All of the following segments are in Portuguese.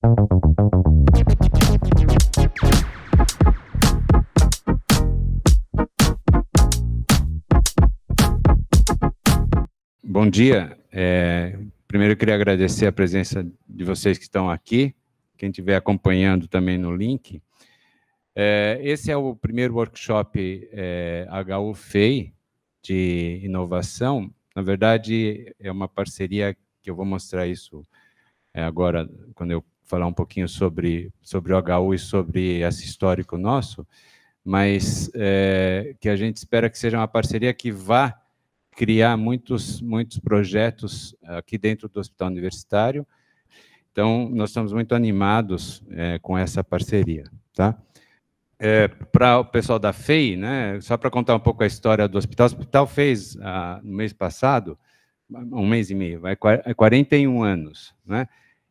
Bom dia. Primeiro eu queria agradecer a presença de vocês que estão aqui, quem estiver acompanhando também no link. Esse é o primeiro workshop HU FEI de inovação. Na verdade, é uma parceria que eu vou mostrar isso agora, quando eu falar um pouquinho sobre o HU e sobre esse histórico nosso, mas que a gente espera que seja uma parceria que vá criar muitos projetos aqui dentro do Hospital Universitário. Então, nós estamos muito animados com essa parceria. Tá? Para o pessoal da FEI, né, só para contar um pouco a história do hospital, o hospital fez, no mês passado, um mês e meio, 41 anos. Né?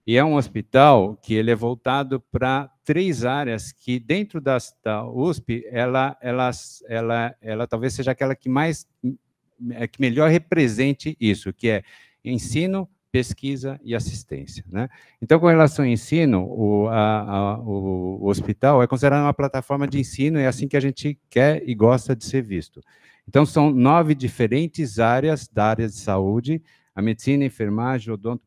E é um hospital que ele é voltado para 3 áreas que, dentro da USP, ela talvez seja aquela que que melhor represente isso, que é ensino, pesquisa e assistência. Né? Então, com relação ao ensino, o hospital é considerado uma plataforma de ensino, é assim que a gente quer e gosta de ser visto. Então, são 9 diferentes áreas da área de saúde: a medicina, enfermagem, odonto,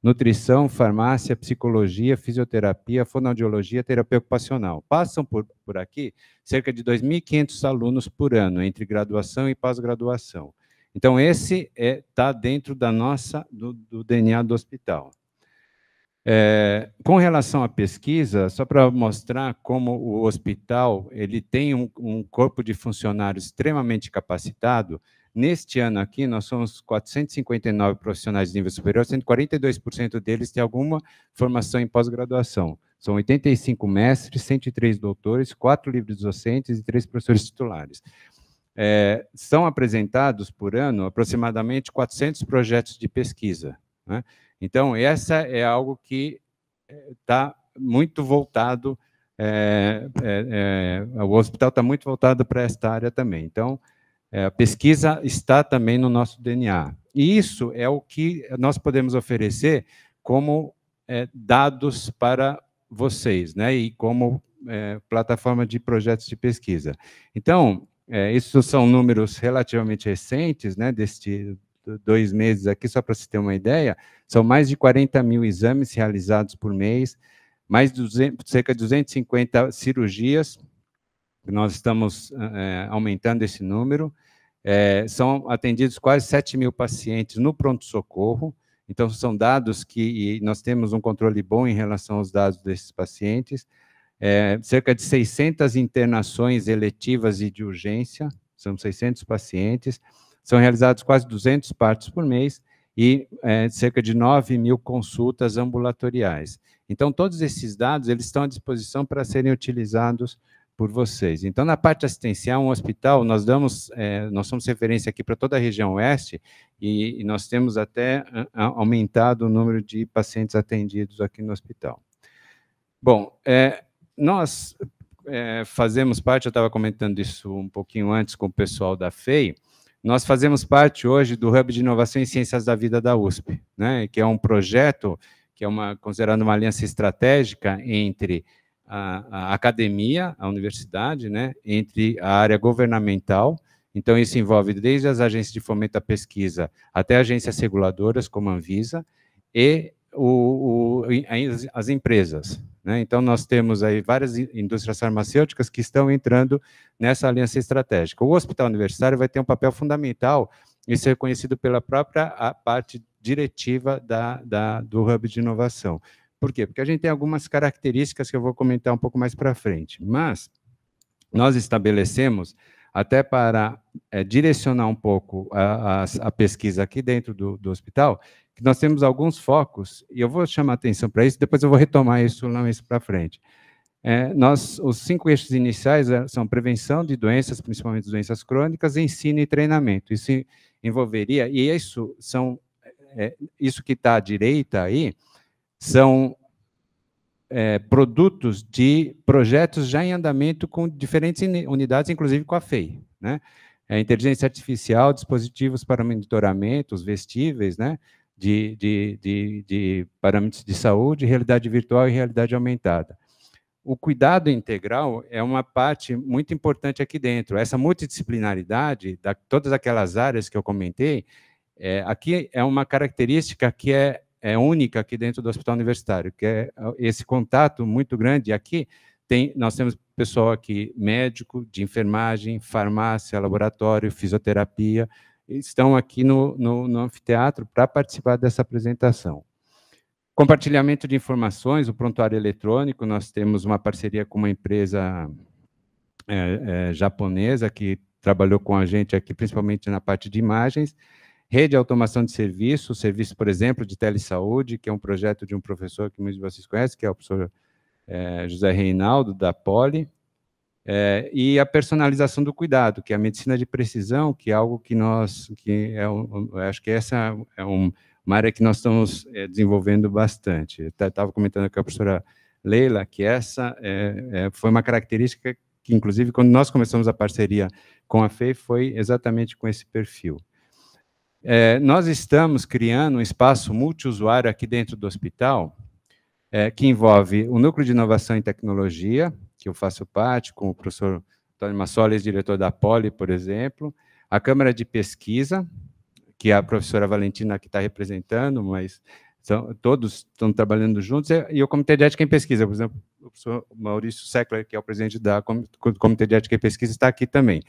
nutrição, farmácia, psicologia, fisioterapia, fonoaudiologia, terapia ocupacional. Passam por aqui cerca de 2.500 alunos por ano, entre graduação e pós-graduação. Então, esse está dentro do DNA do hospital. Com relação à pesquisa, só para mostrar como o hospital ele tem um corpo de funcionários extremamente capacitado. Neste ano aqui, nós somos 459 profissionais de nível superior, 142% deles têm alguma formação em pós-graduação. São 85 mestres, 103 doutores, 4 livres docentes e 3 professores titulares. São apresentados por ano aproximadamente 400 projetos de pesquisa. Né? Então, essa é algo que está muito voltado, o hospital está muito voltado para esta área também. Então, a pesquisa está também no nosso DNA. E isso é o que nós podemos oferecer como dados para vocês, né? E como plataforma de projetos de pesquisa. Então, isso são números relativamente recentes, né? Destes 2 meses aqui, só para você ter uma ideia, são mais de 40 mil exames realizados por mês, cerca de 250 cirurgias. Nós estamos aumentando esse número. São atendidos quase 7 mil pacientes no pronto-socorro. Então, são dados que nós temos um controle bom em relação aos dados desses pacientes. Cerca de 600 internações eletivas e de urgência, são 600 pacientes. São realizados quase 200 partos por mês e cerca de 9 mil consultas ambulatoriais. Então, todos esses dados eles estão à disposição para serem utilizados por vocês. Então, na parte assistencial, um hospital, nós somos referência aqui para toda a região oeste e nós temos até aumentado o número de pacientes atendidos aqui no hospital. Bom, nós fazemos parte, eu estava comentando isso um pouquinho antes com o pessoal da FEI, nós fazemos parte hoje do Hub de Inovação em Ciências da Vida da USP, né, que é um projeto que é considerado uma aliança estratégica entre a academia, a universidade, né, entre a área governamental. Então, isso envolve desde as agências de fomento à pesquisa até agências reguladoras, como a Anvisa, e as empresas. Né? Então, nós temos aí várias indústrias farmacêuticas que estão entrando nessa aliança estratégica. O Hospital Universitário vai ter um papel fundamental em ser reconhecido pela própria parte diretiva do Hub de Inovação. Por quê? Porque a gente tem algumas características que eu vou comentar um pouco mais para frente, mas nós estabelecemos, até para direcionar um pouco a pesquisa aqui dentro do hospital, que nós temos alguns focos, e eu vou chamar atenção para isso, depois eu vou retomar isso lá mais para frente. Os 5 eixos iniciais são prevenção de doenças, principalmente doenças crônicas, ensino e treinamento. Isso envolveria, e isso que está à direita aí, são produtos de projetos já em andamento com diferentes unidades, inclusive com a FEI. Né? Inteligência artificial, dispositivos para monitoramento, os vestíveis, né? de parâmetros de saúde, realidade virtual e realidade aumentada. O cuidado integral é uma parte muito importante aqui dentro. Essa multidisciplinaridade, todas aquelas áreas que eu comentei, aqui é uma característica que é única aqui dentro do hospital universitário, que é esse contato muito grande. Aqui nós temos pessoal aqui, médico, de enfermagem, farmácia, laboratório, fisioterapia, estão aqui no anfiteatro para participar dessa apresentação. Compartilhamento de informações, o prontuário eletrônico, nós temos uma parceria com uma empresa japonesa que trabalhou com a gente aqui, principalmente na parte de imagens. Rede de automação de serviços, serviço, por exemplo, de telesaúde, que é um projeto de um professor que muitos de vocês conhecem, que é o professor José Reinaldo, da Poli. E a personalização do cuidado, que é a medicina de precisão, que é algo que acho que essa é uma área que nós estamos desenvolvendo bastante. Estava comentando com a professora Leila que essa foi uma característica que, inclusive, quando nós começamos a parceria com a FEI, foi exatamente com esse perfil. Nós estamos criando um espaço multiusuário aqui dentro do hospital, que envolve o Núcleo de Inovação e Tecnologia, que eu faço parte, com o professor Antônio Massoles, diretor da Poli, por exemplo, a Câmara de Pesquisa, que a professora Valentina que está representando, mas todos estão trabalhando juntos, e o Comitê de Ética em Pesquisa, por exemplo, o professor Maurício Seckler, que é o presidente do Comitê de Ética em Pesquisa, está aqui também.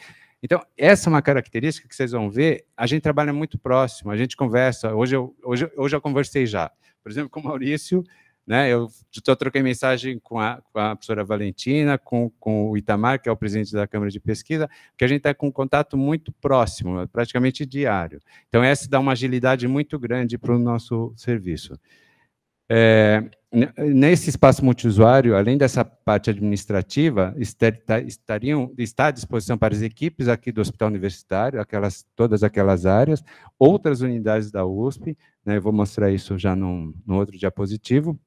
Então, essa é uma característica que vocês vão ver, a gente trabalha muito próximo, a gente conversa, hoje eu conversei já, por exemplo, com o Maurício, né, eu troquei mensagem com a professora Valentina, com o Itamar, que é o presidente da Câmara de Pesquisa, que a gente está com um contato muito próximo, praticamente diário. Então, essa dá uma agilidade muito grande para o nosso serviço. Nesse espaço multiusuário, além dessa parte administrativa, está à disposição para as equipes aqui do Hospital Universitário, todas aquelas áreas, outras unidades da USP, né, eu vou mostrar isso já no outro diapositivo,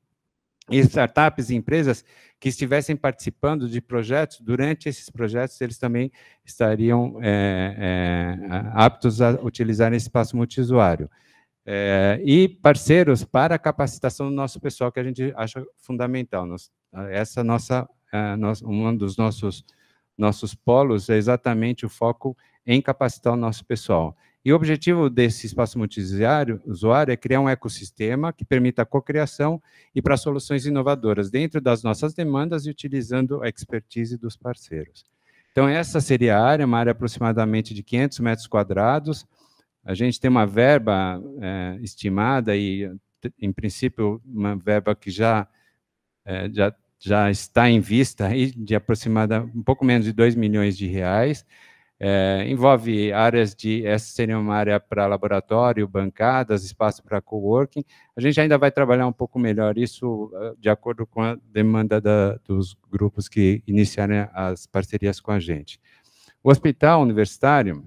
e startups e empresas que estivessem participando de projetos, durante esses projetos, eles também estariam aptos a utilizar esse espaço multiusuário. E parceiros para a capacitação do nosso pessoal, que a gente acha fundamental. Essa um dos nossos polos é exatamente o foco em capacitar o nosso pessoal. E o objetivo desse espaço multiusuário é criar um ecossistema que permita a cocriação e para soluções inovadoras dentro das nossas demandas e utilizando a expertise dos parceiros. Então, essa seria a área, uma área aproximadamente de 500 metros quadrados. A gente tem uma verba estimada e, em princípio, uma verba que já está em vista aí de aproximadamente um pouco menos de 2 milhões de reais. Envolve áreas essa seria uma área para laboratório, bancadas, espaço para coworking. A gente ainda vai trabalhar um pouco melhor isso de acordo com a demanda dos grupos que iniciarem as parcerias com a gente. O hospital universitário,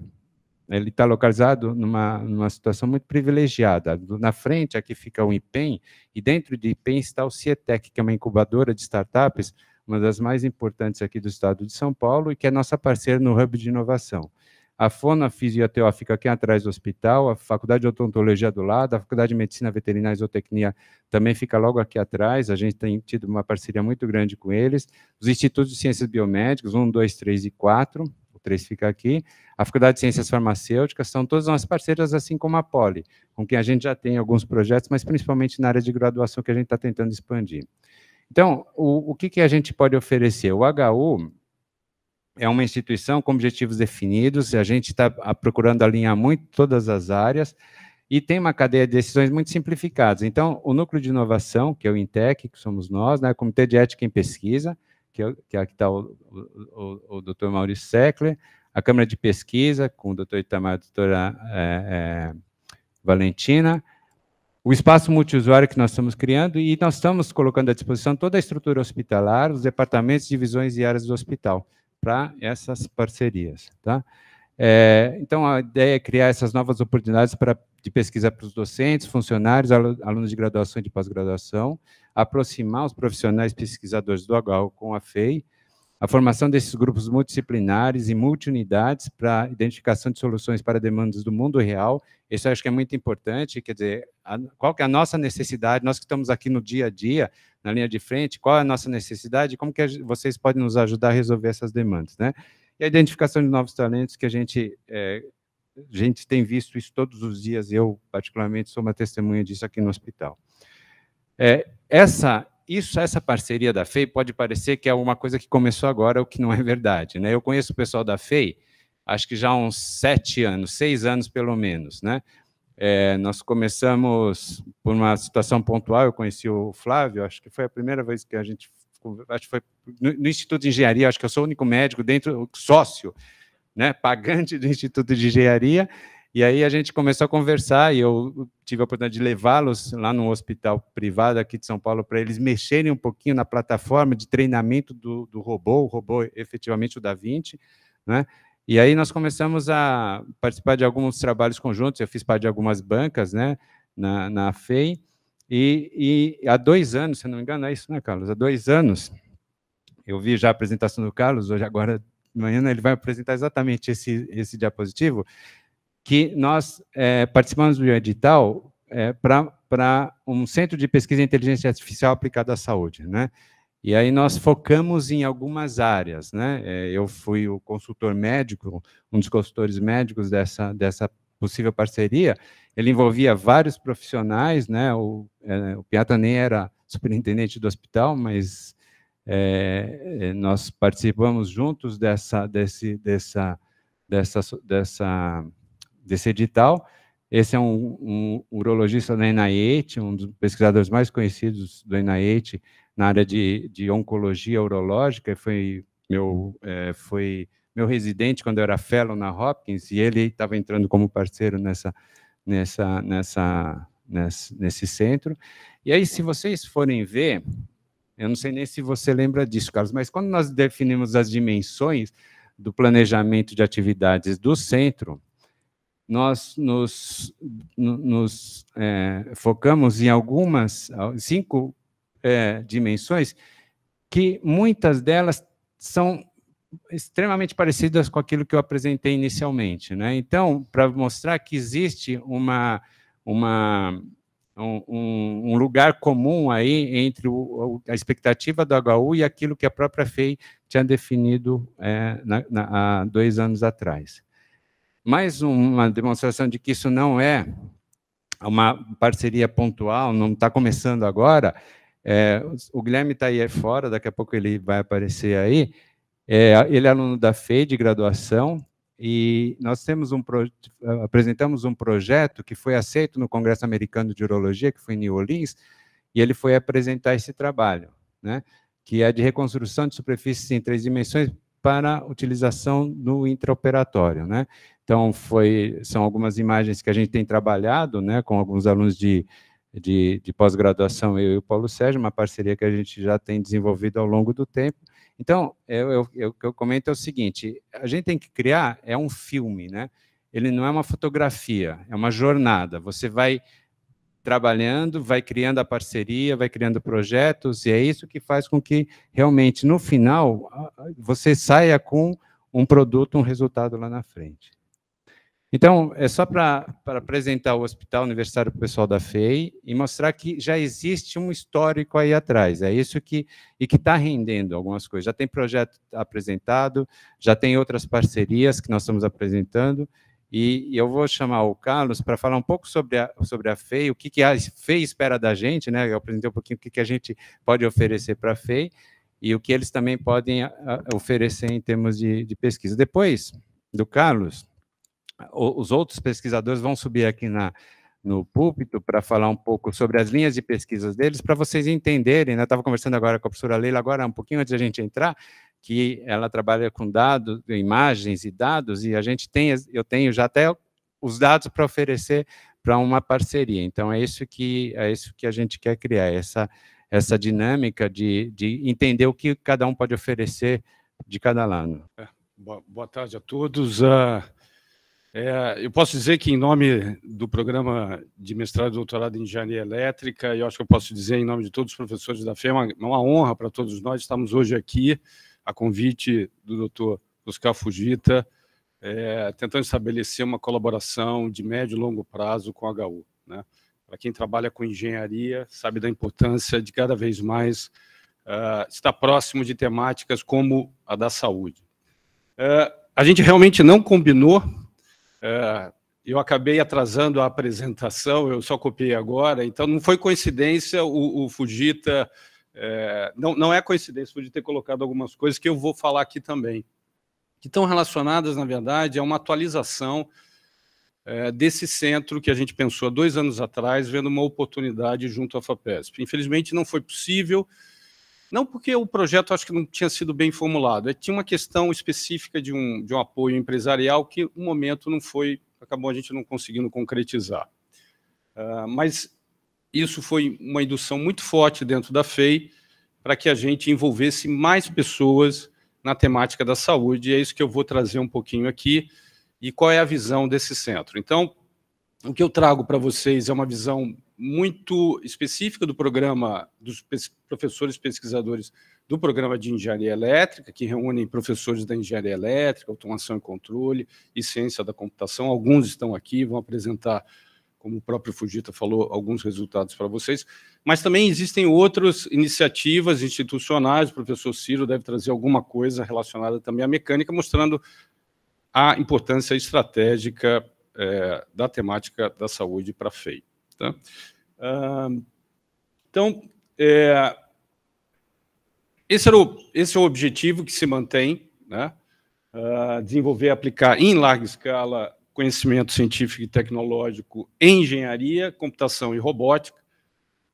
ele está localizado numa situação muito privilegiada. Na frente, aqui fica o IPEM, e dentro de IPEM está o CIETEC, que é uma incubadora de startups, uma das mais importantes aqui do estado de São Paulo, e que é nossa parceira no Hub de Inovação. A Fono, a Fisio e a TO fica aqui atrás do hospital, a Faculdade de Odontologia do lado, a Faculdade de Medicina Veterinária e Zootecnia também fica logo aqui atrás, a gente tem tido uma parceria muito grande com eles, os Institutos de Ciências Biomédicas, 1, 2, 3 e 4, o 3 fica aqui, a Faculdade de Ciências Farmacêuticas, são todas nossas parceiras, assim como a Poli, com quem a gente já tem alguns projetos, mas principalmente na área de graduação que a gente está tentando expandir. Então, o que a gente pode oferecer? O HU é uma instituição com objetivos definidos, a gente está procurando alinhar muito todas as áreas, e tem uma cadeia de decisões muito simplificadas. Então, o Núcleo de Inovação, que é o INTEC, que somos nós, né, o Comitê de Ética em Pesquisa, que aqui está o Dr. Maurício Seckler, a Câmara de Pesquisa, com o Dr. Itamar e a doutora Valentina, o espaço multiusuário que nós estamos criando, e nós estamos colocando à disposição toda a estrutura hospitalar, os departamentos, divisões e áreas do hospital, para essas parcerias. Tá? Então, a ideia é criar essas novas oportunidades de pesquisa para os docentes, funcionários, alunos de graduação e de pós-graduação, aproximar os profissionais pesquisadores do HU com a FEI, a formação desses grupos multidisciplinares e multiunidades para identificação de soluções para demandas do mundo real. Isso eu acho que é muito importante, quer dizer, qual que é a nossa necessidade, nós que estamos aqui no dia a dia, na linha de frente, qual é a nossa necessidade e como que vocês podem nos ajudar a resolver essas demandas, né? E a identificação de novos talentos, que a gente tem visto isso todos os dias, eu, particularmente, sou uma testemunha disso aqui no hospital. Essa parceria da FEI pode parecer que é uma coisa que começou agora, o que não é verdade, né? Eu conheço o pessoal da FEI, acho que já há uns 7 anos, 6 anos pelo menos, né? Nós começamos por uma situação pontual, eu conheci o Flávio, acho que foi a primeira vez que a gente, acho que foi no Instituto de Engenharia, acho que eu sou o único médico dentro, sócio, né, pagante do Instituto de Engenharia, e aí a gente começou a conversar, e eu tive a oportunidade de levá-los lá no hospital privado aqui de São Paulo, para eles mexerem um pouquinho na plataforma de treinamento do robô, o robô efetivamente o Da Vinci, né? E aí nós começamos a participar de alguns trabalhos conjuntos, eu fiz parte de algumas bancas, né, na FEI, e há 2 anos, se não me engano, é isso, né, Carlos? Há 2 anos, eu vi já a apresentação do Carlos, hoje agora de manhã ele vai apresentar exatamente esse diapositivo, que nós participamos do edital para um centro de pesquisa em inteligência artificial aplicada à saúde, né? E aí nós focamos em algumas áreas, né? Eu fui o consultor médico, um dos consultores médicos dessa possível parceria. Ele envolvia vários profissionais, né? O Piata nem era superintendente do hospital, mas nós participamos juntos desse edital. Esse é um urologista da NIH, um dos pesquisadores mais conhecidos do NIH na área de oncologia urológica, foi meu residente quando eu era fellow na Hopkins, e ele estava entrando como parceiro nesse centro. E aí, se vocês forem ver, eu não sei nem se você lembra disso, Carlos, mas quando nós definimos as dimensões do planejamento de atividades do centro, nós nos focamos em algumas 5 dimensões, que muitas delas são extremamente parecidas com aquilo que eu apresentei inicialmente, né? Então, para mostrar que existe um lugar comum aí entre a expectativa do HU e aquilo que a própria FEI tinha definido há 2 anos atrás. Mais uma demonstração de que isso não é uma parceria pontual, não está começando agora. O Guilherme está aí fora, daqui a pouco ele vai aparecer aí. Ele é aluno da FEI de graduação, e nós apresentamos um projeto que foi aceito no Congresso Americano de Urologia, que foi em New Orleans, e ele foi apresentar esse trabalho, né, que é de reconstrução de superfícies em 3 dimensões para utilização no intraoperatório, né? Então, são algumas imagens que a gente tem trabalhado, né, com alguns alunos de pós-graduação, eu e o Paulo Sérgio, uma parceria que a gente já tem desenvolvido ao longo do tempo. Então, o que eu comento é o seguinte: a gente tem que criar um filme, né? Ele não é uma fotografia, é uma jornada. Você vai trabalhando, vai criando a parceria, vai criando projetos, e é isso que faz com que, realmente, no final, você saia com um produto, um resultado lá na frente. Então, é só para apresentar o Hospital Universitário para o pessoal da FEI e mostrar que já existe um histórico aí atrás. É isso que está rendendo algumas coisas. Já tem projeto apresentado, já tem outras parcerias que nós estamos apresentando, e eu vou chamar o Carlos para falar um pouco sobre a FEI, o que a FEI espera da gente, né? Eu apresentei um pouquinho o que a gente pode oferecer para a FEI e o que eles também podem oferecer em termos de pesquisa. Depois do Carlos, os outros pesquisadores vão subir aqui no púlpito para falar um pouco sobre as linhas de pesquisas deles, para vocês entenderem, né? Eu estava conversando agora com a professora Leila, agora um pouquinho antes de a gente entrar, que ela trabalha com dados, imagens e dados, e eu tenho já até os dados para oferecer para uma parceria. Então, é isso que a gente quer criar, essa dinâmica de entender o que cada um pode oferecer de cada lado. Boa tarde a todos. Eu posso dizer que, em nome do programa de mestrado e doutorado em engenharia elétrica, eu acho que eu posso dizer em nome de todos os professores da FEI, é uma honra para todos nós estarmos hoje aqui a convite do doutor Oscar Fujita, tentando estabelecer uma colaboração de médio e longo prazo com a HU, né? Para quem trabalha com engenharia, sabe da importância de cada vez mais estar próximo de temáticas como a da saúde. A gente realmente não combinou, eu acabei atrasando a apresentação, eu só copiei agora, então não foi coincidência o Fujita, não é coincidência o Fujita ter colocado algumas coisas que eu vou falar aqui também, que estão relacionadas, na verdade, a uma atualização desse centro que a gente pensou há 2 anos atrás, vendo uma oportunidade junto à FAPESP. Infelizmente, não foi possível, não porque o projeto acho que não tinha sido bem formulado, tinha uma questão específica de um apoio empresarial que, no momento, não foi, acabou a gente não conseguindo concretizar. Mas isso foi uma indução muito forte dentro da FEI para que a gente envolvesse mais pessoas na temática da saúde, e é isso que eu vou trazer um pouquinho aqui, e qual é a visão desse centro. Então, o que eu trago para vocês é uma visão muito específica do programa, dos professores pesquisadores do programa de engenharia elétrica, que reúnem professores da engenharia elétrica, automação e controle e ciência da computação. Alguns estão aqui, vão apresentar, como o próprio Fujita falou, alguns resultados para vocês, mas também existem outras iniciativas institucionais, o professor Ciro deve trazer alguma coisa relacionada também à mecânica, mostrando a importância estratégica da temática da saúde para a FEI. Tá? Então, esse é o objetivo que se mantém, né? Desenvolver e aplicar em larga escala conhecimento científico e tecnológico em engenharia, computação e robótica,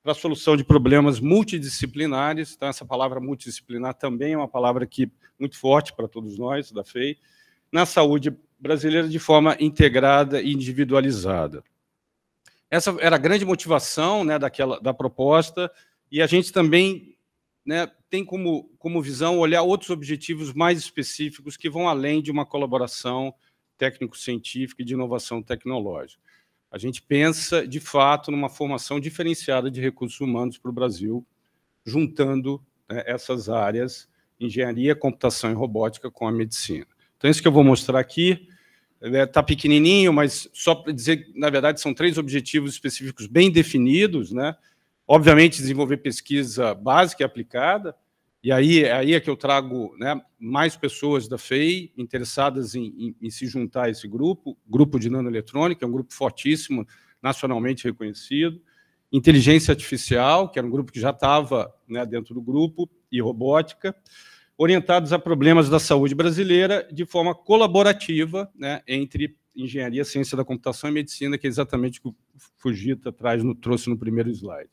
para a solução de problemas multidisciplinares. Então, essa palavra multidisciplinar também é uma palavra muito forte para todos nós, da FEI, na saúde brasileira de forma integrada e individualizada. Essa era a grande motivação, né, da proposta, e a gente também, né, tem como visão olhar outros objetivos mais específicos que vão além de uma colaboração técnico-científica e de inovação tecnológica. A gente pensa, de fato, numa formação diferenciada de recursos humanos para o Brasil, juntando, né, essas áreas, engenharia, computação e robótica, com a medicina. Então, isso que eu vou mostrar aqui está pequenininho, mas só para dizer que, na verdade, são 3 objetivos específicos bem definidos, né? Obviamente, desenvolver pesquisa básica e aplicada, e aí é que eu trago, né, mais pessoas da FEI interessadas em se juntar a esse grupo de nanoeletrônica, é um grupo fortíssimo, nacionalmente reconhecido, inteligência artificial, que era um grupo que já estava, né, dentro do grupo, e robótica, orientados a problemas da saúde brasileira de forma colaborativa, né, entre engenharia, ciência da computação e medicina, que é exatamente o que o Fujita trouxe no primeiro slide.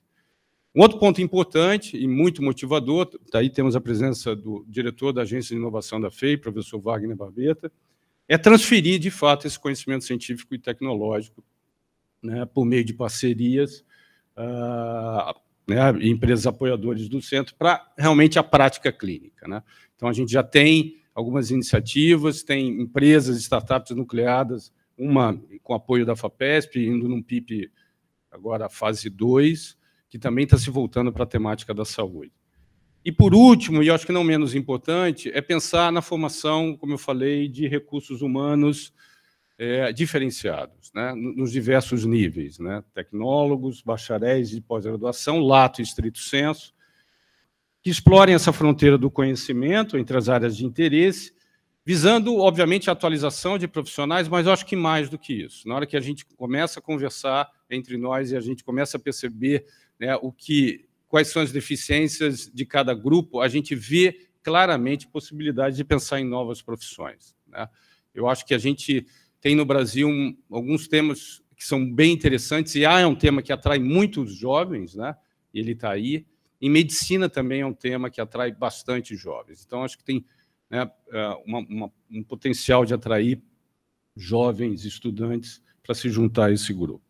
Um outro ponto importante e muito motivador, daí temos a presença do diretor da Agência de Inovação da FEI, professor Wagner Barbeta, é transferir, de fato, esse conhecimento científico e tecnológico, né, por meio de parcerias, né, empresas apoiadores do centro, para realmente a prática clínica, né? Então, a gente já tem algumas iniciativas, tem empresas, startups nucleadas, uma com apoio da FAPESP, indo num PIP, agora fase 2, que também está se voltando para a temática da saúde. E, por último, e acho que não menos importante, é pensar na formação, como eu falei, de recursos humanos diferenciados, né, nos diversos níveis, né, tecnólogos, bacharéis de pós-graduação, lato e estrito senso, que explorem essa fronteira do conhecimento entre as áreas de interesse, visando, obviamente, a atualização de profissionais, mas eu acho que mais do que isso. Na hora que a gente começa a conversar entre nós e a gente começa a perceber, né, quais são as deficiências de cada grupo, a gente vê claramente possibilidades de pensar em novas profissões, né? Eu acho que a gente tem no Brasil alguns temas que são bem interessantes, e é um tema que atrai muitos jovens, né? Ele está aí. Em medicina também é um tema que atrai bastante jovens. Então, acho que tem, né, um potencial de atrair jovens estudantes para se juntar a esse grupo.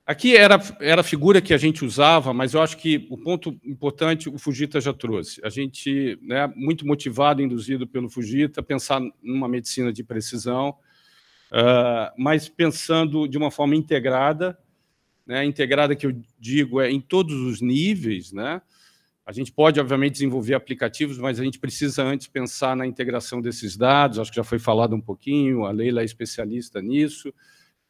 Aqui era a figura que a gente usava, mas eu acho que o ponto importante o Fujita já trouxe. A gente, né, muito motivado, induzido pelo Fujita, pensar numa medicina de precisão, mas pensando de uma forma integrada, né, integrada que eu digo em todos os níveis, né, A gente pode, obviamente, desenvolver aplicativos, mas a gente precisa antes pensar na integração desses dados, acho que já foi falado um pouquinho, a Leila é especialista nisso,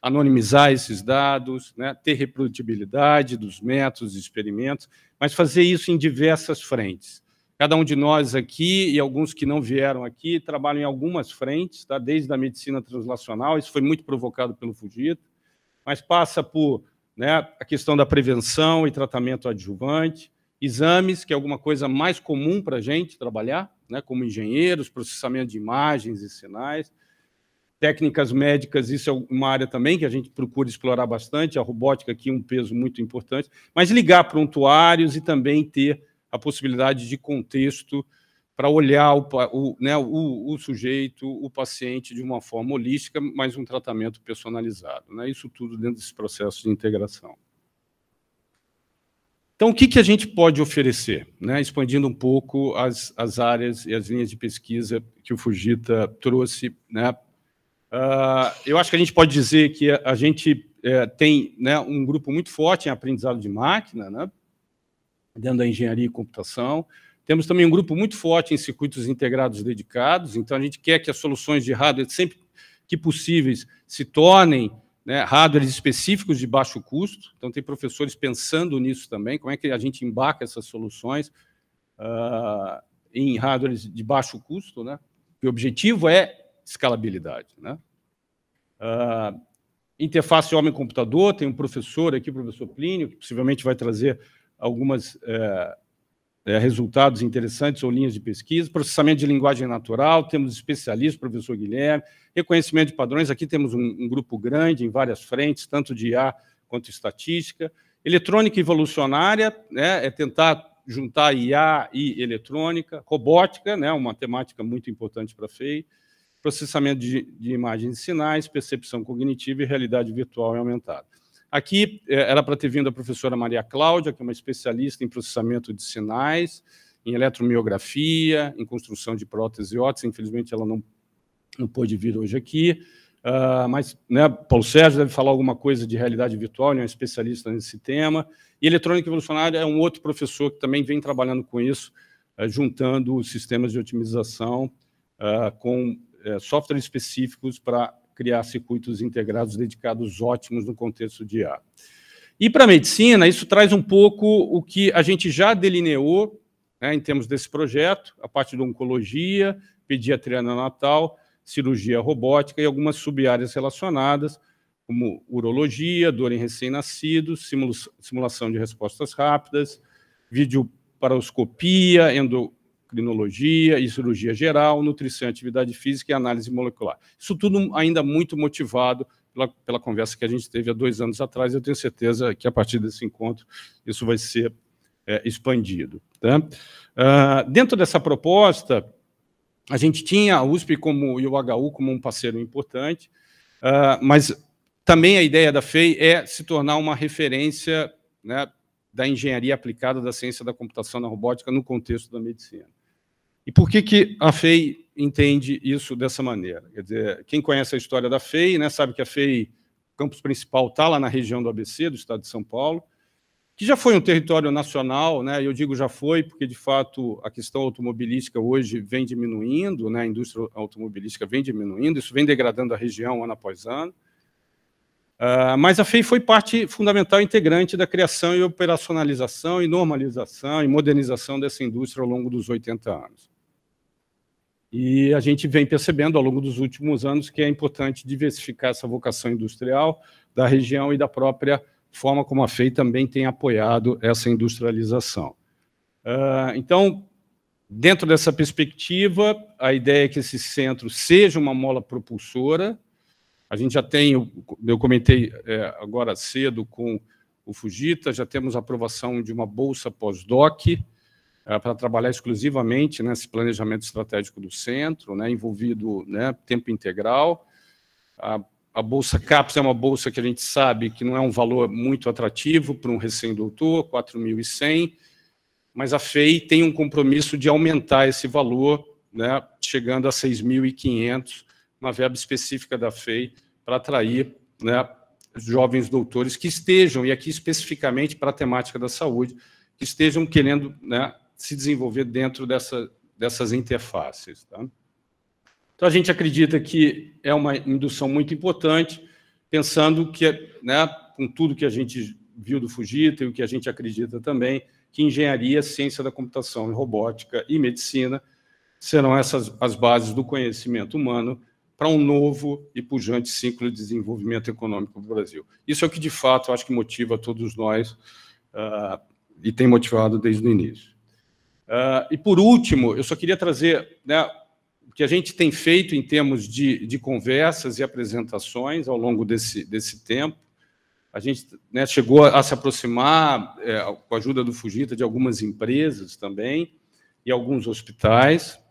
anonimizar esses dados, né, ter reprodutibilidade dos métodos e experimentos, mas fazer isso em diversas frentes. Cada um de nós aqui, e alguns que não vieram aqui, trabalham em algumas frentes, tá? Desde a medicina translacional, isso foi muito provocado pelo Fujita, mas passa por, né, a questão da prevenção e tratamento adjuvante, exames, que é alguma coisa mais comum para a gente trabalhar, né, como engenheiros, processamento de imagens e sinais, técnicas médicas, isso é uma área também que a gente procura explorar bastante, a robótica aqui é um peso muito importante, mas ligar prontuários e também ter a possibilidade de contexto para olhar o sujeito, o paciente, de uma forma holística, mas um tratamento personalizado, né? Isso tudo dentro desse processo de integração. Então, o que a gente pode oferecer, né? Expandindo um pouco as áreas e as linhas de pesquisa que o Fujita trouxe, né? Eu acho que a gente pode dizer que a gente tem, né, um grupo muito forte em aprendizado de máquina, né, dentro da engenharia e computação. Temos também um grupo muito forte em circuitos integrados dedicados, então a gente quer que as soluções de hardware, sempre que possíveis, se tornem, né, hardwares específicos de baixo custo. Então, tem professores pensando nisso também, como é que a gente embarca essas soluções em hardwares de baixo custo, né? O objetivo é escalabilidade, né? Interface homem-computador, tem um professor aqui, o professor Plínio, que possivelmente vai trazer alguns resultados interessantes ou linhas de pesquisa. Processamento de linguagem natural, temos especialistas, professor Guilherme. Reconhecimento de padrões, aqui temos um grupo grande em várias frentes, tanto de IA quanto estatística. Eletrônica evolucionária, né, é tentar juntar IA e eletrônica. Robótica, né, uma temática muito importante para a FEI. Processamento de imagens e sinais, percepção cognitiva e realidade virtual e aumentada. Aqui era para ter vindo a professora Maria Cláudia, que é uma especialista em processamento de sinais, em eletromiografia, em construção de prótese óssea. Infelizmente, ela não pôde vir hoje aqui, mas, né, Paulo Sérgio deve falar alguma coisa de realidade virtual, ele é um especialista nesse tema. E eletrônica evolucionária é um outro professor que também vem trabalhando com isso, juntando sistemas de otimização com softwares específicos para criar circuitos integrados dedicados ótimos no contexto de IA. E para a medicina, isso traz um pouco o que a gente já delineou, né, em termos desse projeto, a parte da oncologia, pediatria neonatal, cirurgia robótica e algumas sub-áreas relacionadas, como urologia, dor em recém-nascidos, simulação de respostas rápidas, videoparoscopia, endocrinologia e cirurgia geral, nutrição, atividade física e análise molecular. Isso tudo ainda muito motivado pela conversa que a gente teve há 2 anos atrás. Eu tenho certeza que, a partir desse encontro, isso vai ser expandido. Tá? Dentro dessa proposta, a gente tinha a USP e o HU como um parceiro importante, mas também a ideia da FEI é se tornar uma referência, né, da engenharia aplicada da ciência da computação na robótica no contexto da medicina. E por que a FEI entende isso dessa maneira? Quer dizer, quem conhece a história da FEI, né, sabe que a FEI, o campus principal, está lá na região do ABC, do estado de São Paulo, que já foi um território nacional, né? Eu digo já foi, porque, de fato, a questão automobilística hoje vem diminuindo, né? A indústria automobilística vem diminuindo, isso vem degradando a região ano após ano. Mas a FEI foi parte fundamental e integrante da criação e operacionalização e normalização e modernização dessa indústria ao longo dos 80 anos. E a gente vem percebendo, ao longo dos últimos anos, que é importante diversificar essa vocação industrial da região e da própria forma como a FEI também tem apoiado essa industrialização. Então, dentro dessa perspectiva, a ideia é que esse centro seja uma mola propulsora. A gente já tem, eu comentei agora cedo com o Fujita, já temos a aprovação de uma bolsa pós-doc para trabalhar exclusivamente nesse planejamento estratégico do centro, né, envolvido, né, tempo integral. A Bolsa CAPES é uma bolsa que a gente sabe que não é um valor muito atrativo para um recém-doutor, 4.100, mas a FEI tem um compromisso de aumentar esse valor, né, chegando a 6.500, uma verba específica da FEI para atrair, né, jovens doutores que estejam, e aqui especificamente para a temática da saúde, que estejam querendo, né, se desenvolver dentro dessas interfaces. Tá? Então, a gente acredita que é uma indução muito importante, pensando que, né, com tudo que a gente viu do Fujita e o que a gente acredita também, que engenharia, ciência da computação, robótica e medicina serão essas as bases do conhecimento humano para um novo e pujante ciclo de desenvolvimento econômico do Brasil. Isso é o que, de fato, eu acho que motiva todos nós e tem motivado desde o início. E, por último, eu só queria trazer, né, o que a gente tem feito em termos de conversas e apresentações ao longo desse tempo. A gente, né, chegou a se aproximar, com a ajuda do Fujita, de algumas empresas também e alguns hospitais.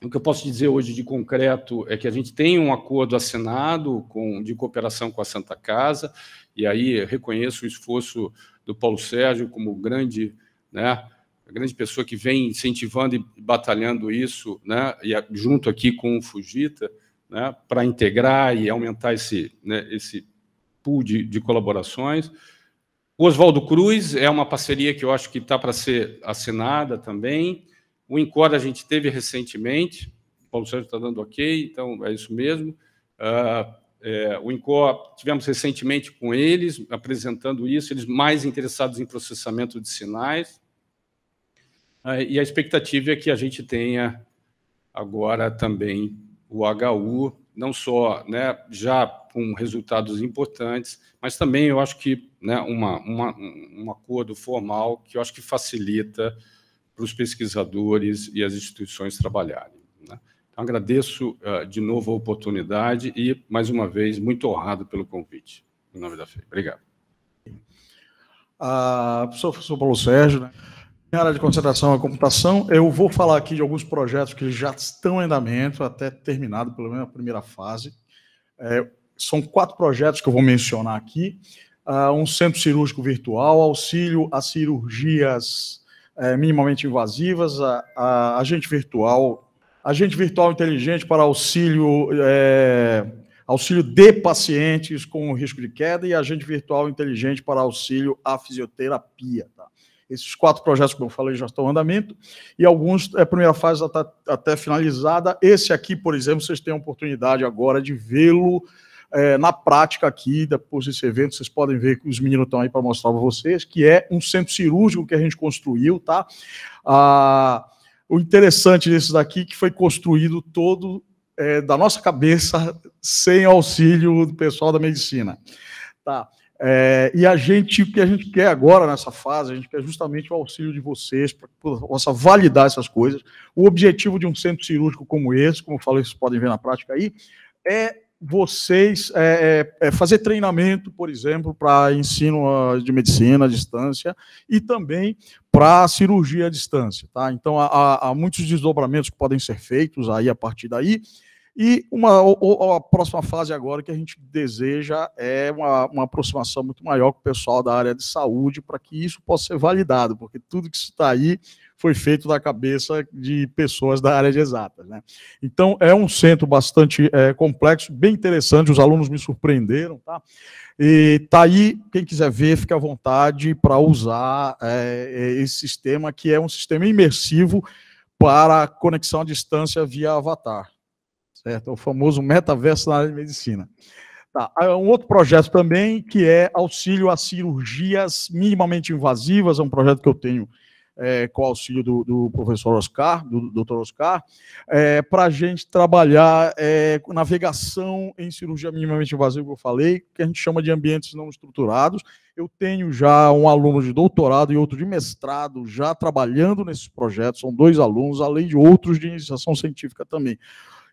O que eu posso dizer hoje de concreto é que a gente tem um acordo assinado de cooperação com a Santa Casa, e aí reconheço o esforço do Paulo Sérgio como grande, né, a grande pessoa que vem incentivando e batalhando isso, né, e junto aqui com o Fujita, né, para integrar e aumentar esse pool de colaborações. O Oswaldo Cruz é uma parceria que eu acho que está para ser assinada também. O INCOR a gente teve recentemente, o Paulo Sérgio está dando ok, então é isso mesmo. O INCOR, tivemos recentemente com eles, apresentando isso, eles mais interessados em processamento de sinais. E a expectativa é que a gente tenha agora também o HU, não só, né, já com resultados importantes, mas também eu acho que, né, um acordo formal que eu acho que facilita para os pesquisadores e as instituições trabalharem. Né? Então, agradeço de novo a oportunidade e, mais uma vez, muito honrado pelo convite. Em nome da FEI. Obrigado. Professor Paulo Sérgio, né? Em área de concentração e computação, eu vou falar aqui de alguns projetos que já estão em andamento, até terminado, pelo menos a primeira fase. São 4 projetos que eu vou mencionar aqui. Um centro cirúrgico virtual, auxílio a cirurgias minimamente invasivas, agente virtual inteligente para auxílio de pacientes com risco de queda e agente virtual inteligente para auxílio à fisioterapia. Tá? Esses 4 projetos, como eu falei, já estão em andamento, e alguns, a primeira fase já está até finalizada. Esse aqui, por exemplo, vocês têm a oportunidade agora de vê-lo na prática aqui, depois desse evento, vocês podem ver que os meninos estão aí para mostrar para vocês, que é um centro cirúrgico que a gente construiu, tá? O interessante desse daqui é que foi construído todo da nossa cabeça, sem auxílio do pessoal da medicina, tá? E o que a gente quer agora nessa fase, a gente quer justamente o auxílio de vocês para que possa validar essas coisas. O objetivo de um centro cirúrgico como esse, como eu falei, vocês podem ver na prática aí, é vocês fazer treinamento, por exemplo, para ensino de medicina à distância e também para cirurgia à distância. Tá? Então, há muitos desdobramentos que podem ser feitos aí a partir daí. E a próxima fase agora que a gente deseja é uma aproximação muito maior com o pessoal da área de saúde para que isso possa ser validado, porque tudo que está aí foi feito da cabeça de pessoas da área de exatas. Né? Então, é um centro bastante complexo, bem interessante, os alunos me surpreenderam. Tá? E está aí, quem quiser ver, fique à vontade para usar esse sistema, que é um sistema imersivo para conexão à distância via avatar. Certo? É o famoso metaverso na área de medicina. Tá. Um outro projeto também, que é auxílio a cirurgias minimamente invasivas, é um projeto que eu tenho com o auxílio do professor Oscar, do Dr. Oscar, para a gente trabalhar navegação em cirurgia minimamente invasiva, que eu falei, que a gente chama de ambientes não estruturados. Eu tenho já um aluno de doutorado e outro de mestrado já trabalhando nesses projetos, são 2 alunos, além de outros de iniciação científica também.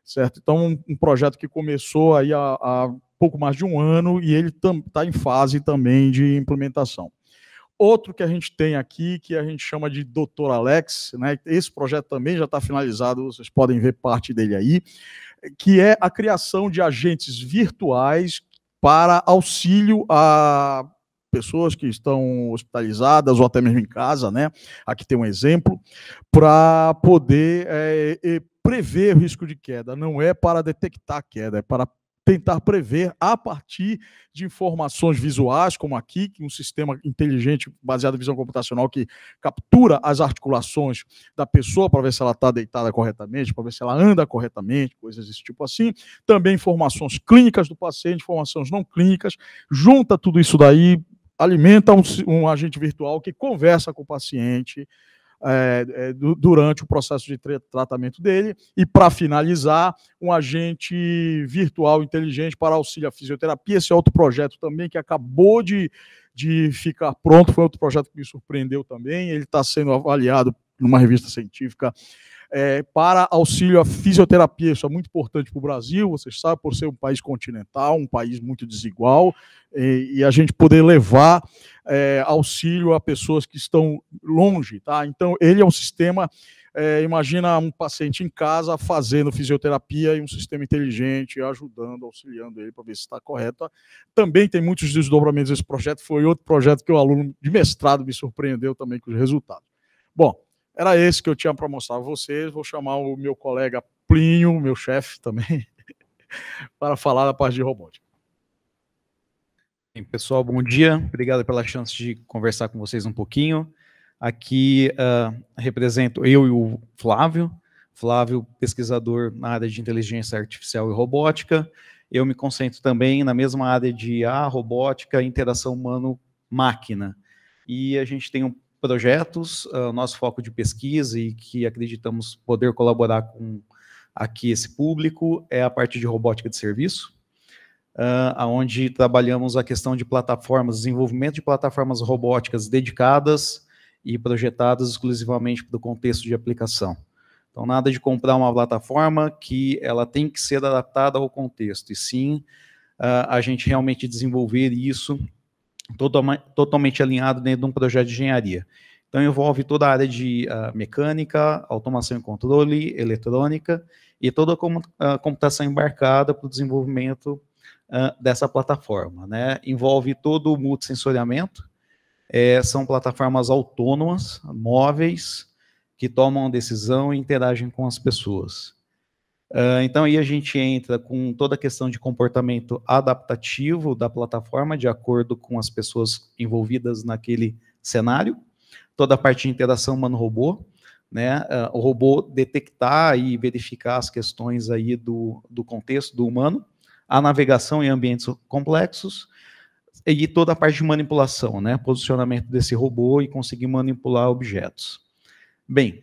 Certo? Então, um projeto que começou aí há pouco mais de 1 ano e ele está em fase também de implementação. Outro que a gente tem aqui, que a gente chama de Dr. Alex, né? Esse projeto também já está finalizado, vocês podem ver parte dele aí, que é a criação de agentes virtuais para auxílio a pessoas que estão hospitalizadas ou até mesmo em casa, né? Aqui tem um exemplo, para poder prever o risco de queda. Não é para detectar queda, é para tentar prever a partir de informações visuais, como aqui, que um sistema inteligente baseado em visão computacional que captura as articulações da pessoa para ver se ela está deitada corretamente, para ver se ela anda corretamente, coisas desse tipo assim. Também informações clínicas do paciente, informações não clínicas, junta tudo isso daí, alimenta um agente virtual que conversa com o paciente durante o processo de tratamento dele, e, para finalizar, um agente virtual inteligente para auxílio à fisioterapia. Esse é outro projeto também que acabou de ficar pronto, foi outro projeto que me surpreendeu também, ele está sendo avaliado numa revista científica para auxílio à fisioterapia. Isso é muito importante para o Brasil, vocês sabem, por ser um país continental, um país muito desigual, e a gente poder levar auxílio a pessoas que estão longe, tá? Então, ele é um sistema, imagina um paciente em casa fazendo fisioterapia e um sistema inteligente ajudando, auxiliando ele para ver se está correto. Também tem muitos desdobramentos desse projeto, foi outro projeto que o aluno de mestrado me surpreendeu também com os resultados. Bom, era esse que eu tinha para mostrar a vocês. Vou chamar o meu colega Plínio, meu chefe também, para falar da parte de robótica. Bem, pessoal, bom dia. Obrigado pela chance de conversar com vocês um pouquinho. Aqui represento eu e o Flávio. Flávio, pesquisador na área de inteligência artificial e robótica. Eu me concentro também na mesma área de IA, robótica, interação humano-máquina. E a gente tem projetos, nosso foco de pesquisa e que acreditamos poder colaborar com aqui esse público é a parte de robótica de serviço, onde trabalhamos a questão de plataformas, desenvolvimento de plataformas robóticas dedicadas e projetadas exclusivamente para o contexto de aplicação. Então, nada de comprar uma plataforma que ela tem que ser adaptada ao contexto, e sim a gente realmente desenvolver isso totalmente alinhado dentro de um projeto de engenharia. Então, envolve toda a área de mecânica, automação e controle, eletrônica, e toda a computação embarcada para o desenvolvimento dessa plataforma, né? Envolve todo o multissensoriamento, são plataformas autônomas, móveis, que tomam decisão e interagem com as pessoas. Então, aí a gente entra com toda a questão de comportamento adaptativo da plataforma, de acordo com as pessoas envolvidas naquele cenário, toda a parte de interação humano-robô, né? O robô detectar e verificar as questões aí do contexto do humano, a navegação em ambientes complexos, e toda a parte de manipulação, né? Posicionamento desse robô e conseguir manipular objetos. Bem,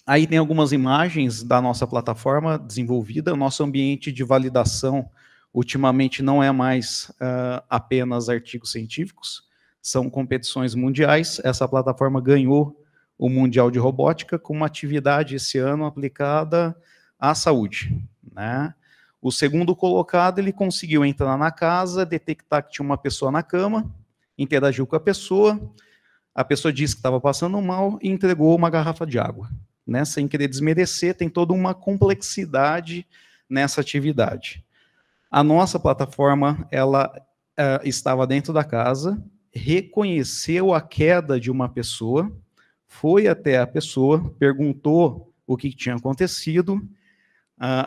aí tem algumas imagens da nossa plataforma desenvolvida. O nosso ambiente de validação, ultimamente, não é mais apenas artigos científicos, são competições mundiais. Essa plataforma ganhou o Mundial de Robótica com uma atividade esse ano aplicada à saúde, né? O segundo colocado, ele conseguiu entrar na casa, detectar que tinha uma pessoa na cama, interagiu com a pessoa disse que estava passando mal e entregou uma garrafa de água, né? Sem querer desmerecer, tem toda uma complexidade nessa atividade. A nossa plataforma, ela estava dentro da casa, reconheceu a queda de uma pessoa, foi até a pessoa, perguntou o que tinha acontecido.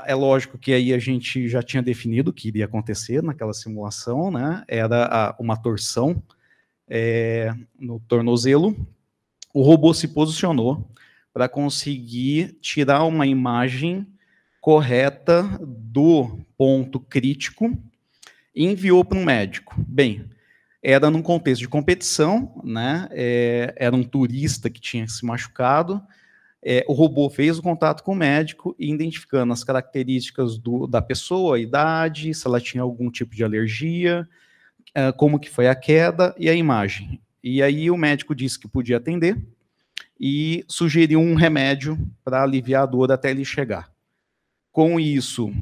É lógico que aí a gente já tinha definido o que iria acontecer naquela simulação, né? Era uma torção no tornozelo. O robô se posicionou para conseguir tirar uma imagem correta do ponto crítico e enviou para um médico. Bem, era num contexto de competição, né? Era um turista que tinha se machucado. O robô fez o contato com o médico, identificando as características da pessoa, a idade, se ela tinha algum tipo de alergia, como que foi a queda e a imagem. E aí o médico disse que podia atender e sugeriu um remédio para aliviar a dor até ele chegar. Com isso,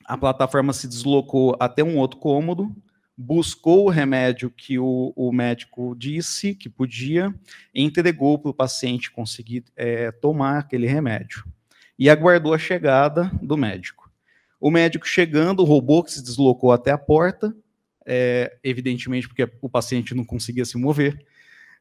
a plataforma se deslocou até um outro cômodo, buscou o remédio que o médico disse que podia, e entregou para o paciente conseguir tomar aquele remédio. E aguardou a chegada do médico. O médico chegando, o robô que se deslocou até a porta, evidentemente porque o paciente não conseguia se mover,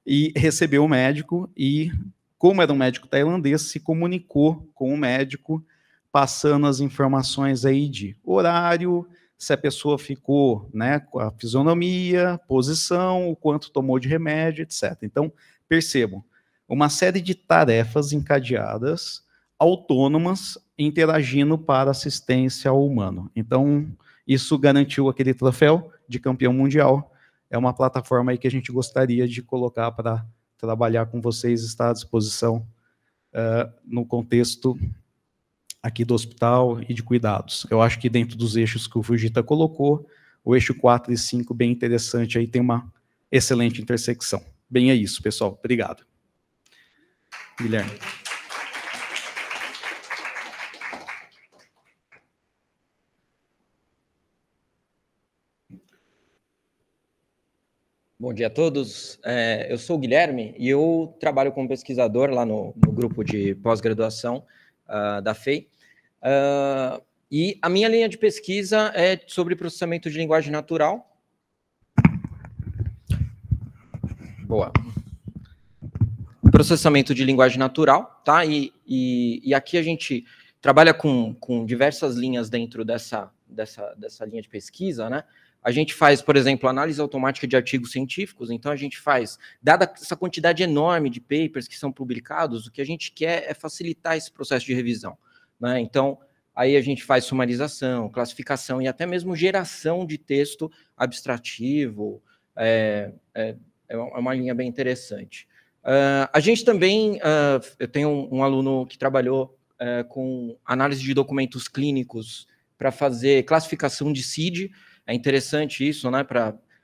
e recebeu o médico e, como era um médico tailandês, se comunicou com o médico, passando as informações aí de horário, se a pessoa ficou, né, com a fisionomia, posição, o quanto tomou de remédio, etc. Então, percebam, uma série de tarefas encadeadas, autônomas, interagindo para assistência ao humano. Então, isso garantiu aquele troféu de campeão mundial. É uma plataforma aí que a gente gostaria de colocar para trabalhar com vocês, está à disposição no contexto aqui do hospital e de cuidados. Eu acho que dentro dos eixos que o Fujita colocou, o eixo 4 e 5, bem interessante, aí tem uma excelente intersecção. Bem, é isso, pessoal. Obrigado. Guilherme. Bom dia a todos. Eu sou o Guilherme e eu trabalho como pesquisador lá no grupo de pós-graduação da FEI. E a minha linha de pesquisa é sobre processamento de linguagem natural. Boa. Processamento de linguagem natural, tá? E aqui a gente trabalha com diversas linhas dentro dessa linha de pesquisa, né? A gente faz, por exemplo, análise automática de artigos científicos, então a gente faz, dada essa quantidade enorme de papers que são publicados, o que a gente quer é facilitar esse processo de revisão, né? Então, aí a gente faz sumarização, classificação e até mesmo geração de texto abstrativo, é uma linha bem interessante. A gente também, eu tenho um aluno que trabalhou com análise de documentos clínicos para fazer classificação de CID. É interessante isso, né?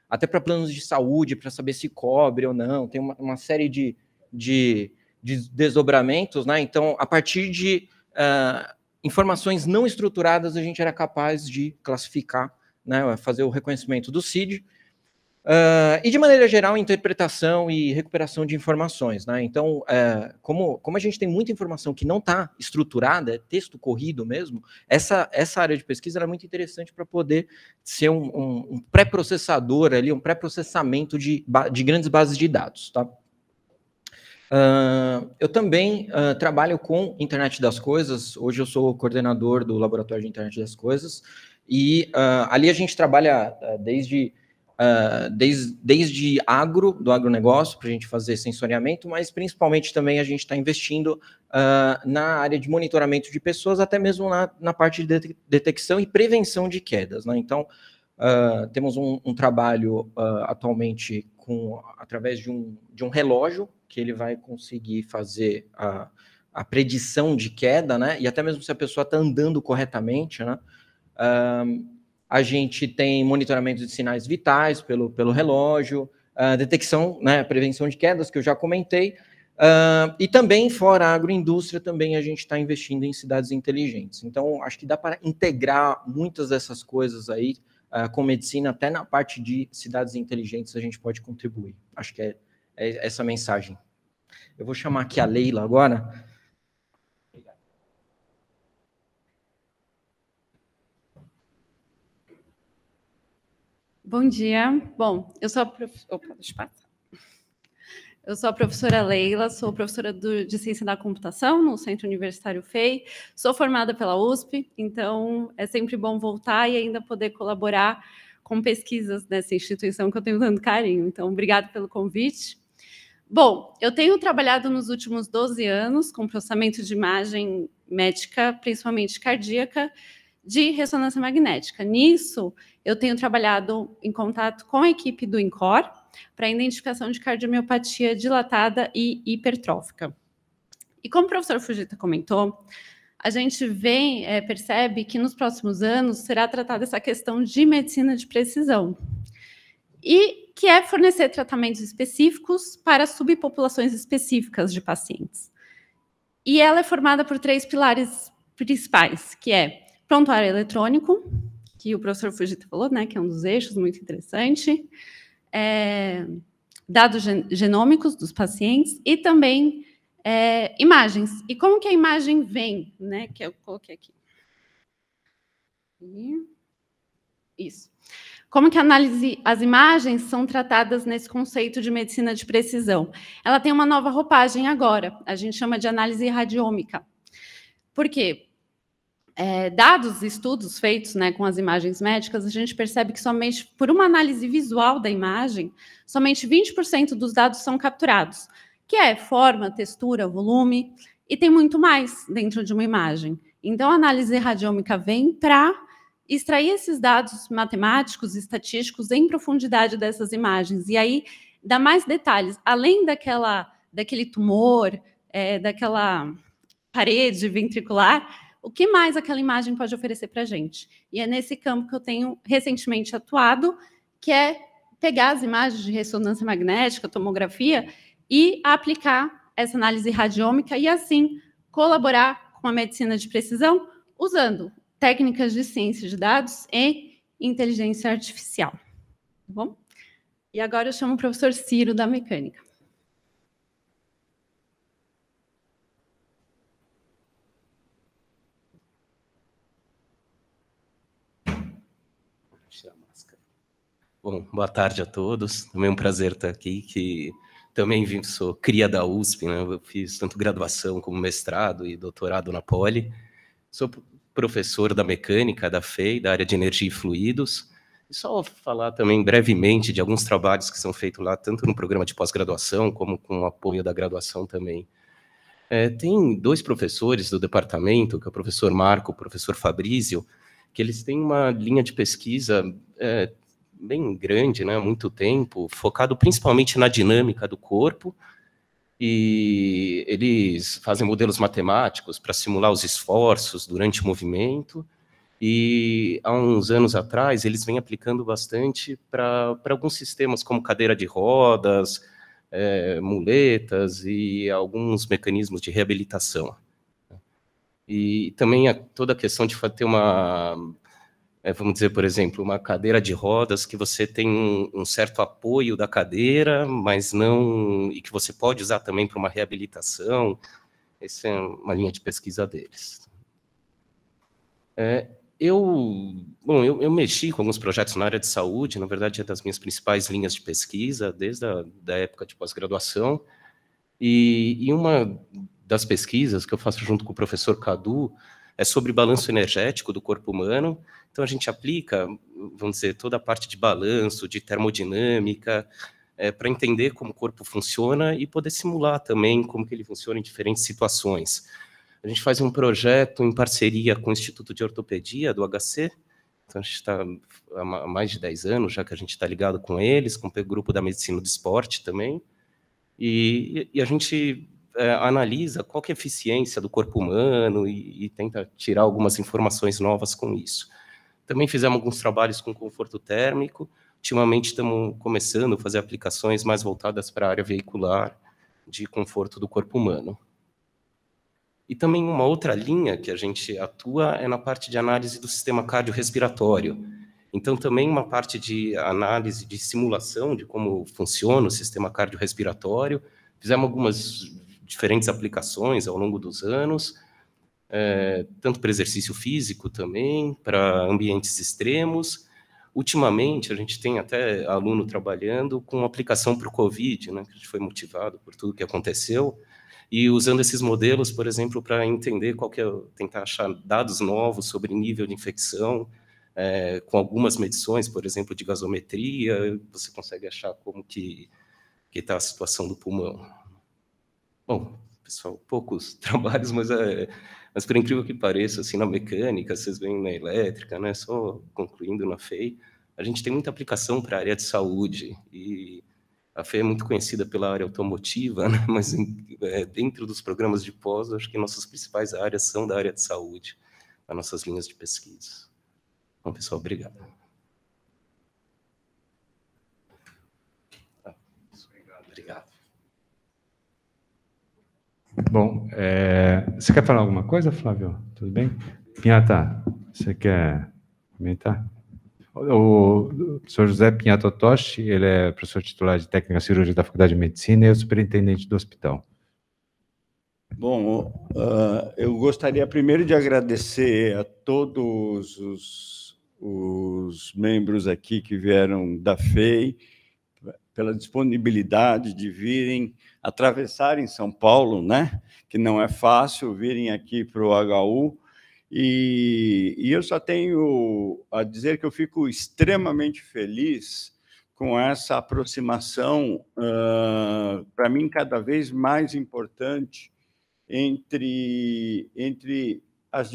Até para planos de saúde, para saber se cobre ou não. Tem uma série de desdobramentos, né? Então, a partir de informações não estruturadas, a gente era capaz de classificar, né? Fazer o reconhecimento do CID. E, de maneira geral, interpretação e recuperação de informações, né? Então, como a gente tem muita informação que não está estruturada, é texto corrido mesmo, essa área de pesquisa era muito interessante para poder ser um pré-processador ali, um pré-processamento de grandes bases de dados, tá? Eu também trabalho com Internet das Coisas. Hoje eu sou coordenador do Laboratório de Internet das Coisas, e ali a gente trabalha desde do agronegócio, para a gente fazer sensoriamento, mas principalmente também a gente está investindo na área de monitoramento de pessoas, até mesmo na parte de detecção e prevenção de quedas, né? Então, temos um trabalho atualmente através de um relógio, que ele vai conseguir fazer a predição de queda, né? E até mesmo se a pessoa está andando corretamente, né? A gente tem monitoramento de sinais vitais pelo relógio, detecção, né, prevenção de quedas, que eu já comentei, e também, fora a agroindústria, também a gente está investindo em cidades inteligentes. Então, acho que dá para integrar muitas dessas coisas aí com medicina, até na parte de cidades inteligentes a gente pode contribuir. Acho que é essa a mensagem. Eu vou chamar aqui a Leila agora. Bom dia. Bom, eu sou a professora Leila, sou professora de Ciência da Computação no Centro Universitário FEI, sou formada pela USP, então é sempre bom voltar e ainda poder colaborar com pesquisas dessa instituição que eu tenho tanto carinho. Então, obrigada pelo convite. Bom, eu tenho trabalhado nos últimos 12 anos com processamento de imagem médica, principalmente cardíaca, de ressonância magnética. Nisso, eu tenho trabalhado em contato com a equipe do INCOR para a identificação de cardiomiopatia dilatada e hipertrófica. E como o professor Fujita comentou, a gente percebe que nos próximos anos será tratada essa questão de medicina de precisão, e que é fornecer tratamentos específicos para subpopulações específicas de pacientes. E ela é formada por 3 pilares principais, que é prontuário eletrônico, que o professor Fujita falou, né, que é um dos eixos muito interessante, dados genômicos dos pacientes e também imagens. E como que a imagem vem, né, que eu coloquei aqui. Isso. Como que as imagens são tratadas nesse conceito de medicina de precisão? Ela tem uma nova roupagem agora, a gente chama de análise radiômica. Por quê? dados, estudos feitos, né, com as imagens médicas, a gente percebe que somente por uma análise visual da imagem, somente 20% dos dados são capturados, que é forma, textura, volume, e tem muito mais dentro de uma imagem. Então, a análise radiômica vem para extrair esses dados matemáticos e estatísticos em profundidade dessas imagens, e aí dá mais detalhes, além daquele tumor, daquela parede ventricular, o que mais aquela imagem pode oferecer para a gente. E é nesse campo que eu tenho recentemente atuado, que é pegar as imagens de ressonância magnética, tomografia, e aplicar essa análise radiômica e, assim, colaborar com a medicina de precisão, usando técnicas de ciência de dados e inteligência artificial. Tá bom? E agora eu chamo o professor Ciro, da mecânica. Bom, boa tarde a todos. Também é um prazer estar aqui, que também sou cria da USP, né? Eu fiz tanto graduação como mestrado e doutorado na Poli. Sou professor da mecânica da FEI, da área de energia e fluidos. E só falar também brevemente de alguns trabalhos que são feitos lá, tanto no programa de pós-graduação, como com o apoio da graduação também. Tem 2 professores do departamento, que é o professor Marco e o professor Fabrício, que eles têm uma linha de pesquisa bem grande, né, há muito tempo, focado principalmente na dinâmica do corpo, e eles fazem modelos matemáticos para simular os esforços durante o movimento, e há uns anos atrás eles vêm aplicando bastante para alguns sistemas como cadeira de rodas, muletas e alguns mecanismos de reabilitação. E também toda a questão de ter uma, vamos dizer, por exemplo, uma cadeira de rodas que você tem um certo apoio da cadeira, mas não, e que você pode usar também para uma reabilitação. Essa é uma linha de pesquisa deles. Eu mexi com alguns projetos na área de saúde, na verdade é das minhas principais linhas de pesquisa, desde a época de pós-graduação, e uma das pesquisas que eu faço junto com o professor Cadu é sobre balanço energético do corpo humano. Então, a gente aplica, vamos dizer, toda a parte de balanço, de termodinâmica, para entender como o corpo funciona e poder simular também como que ele funciona em diferentes situações. A gente faz um projeto em parceria com o Instituto de Ortopedia do HC, então a gente está há mais de 10 anos já que a gente está ligado com eles, com o grupo da medicina do esporte também, e a gente analisa qual que é a eficiência do corpo humano e tenta tirar algumas informações novas com isso. Também fizemos alguns trabalhos com conforto térmico. Ultimamente estamos começando a fazer aplicações mais voltadas para a área veicular de conforto do corpo humano. E também uma outra linha que a gente atua é na parte de análise do sistema cardiorrespiratório. Então, também uma parte de análise de simulação de como funciona o sistema cardiorrespiratório. Fizemos algumas diferentes aplicações ao longo dos anos, tanto para exercício físico também, para ambientes extremos. Ultimamente, a gente tem até aluno trabalhando com aplicação para o COVID, né, que a gente foi motivado por tudo que aconteceu, e usando esses modelos, por exemplo, para entender tentar achar dados novos sobre nível de infecção, com algumas medições, por exemplo, de gasometria, você consegue achar como que está a situação do pulmão. Bom, pessoal, poucos trabalhos, mas por incrível que pareça, assim, na mecânica, vocês veem na elétrica, né, só concluindo na FEI, a gente tem muita aplicação para a área de saúde, e a FEI é muito conhecida pela área automotiva, né, mas dentro dos programas de pós, acho que nossas principais áreas são da área de saúde, as nossas linhas de pesquisa. Bom, pessoal, obrigado. Obrigado. Bom, você quer falar alguma coisa, Flávio? Tudo bem? Pinhata, você quer comentar? O professor José Pinhata Otoshi, ele é professor titular de técnica cirúrgica da Faculdade de Medicina e é o superintendente do hospital. Bom, eu gostaria primeiro de agradecer a todos os membros aqui que vieram da FEI, pela disponibilidade de virem, atravessarem São Paulo, né? Que não é fácil, virem aqui para o HU E eu só tenho a dizer que eu fico extremamente feliz com essa aproximação, para mim, cada vez mais importante entre os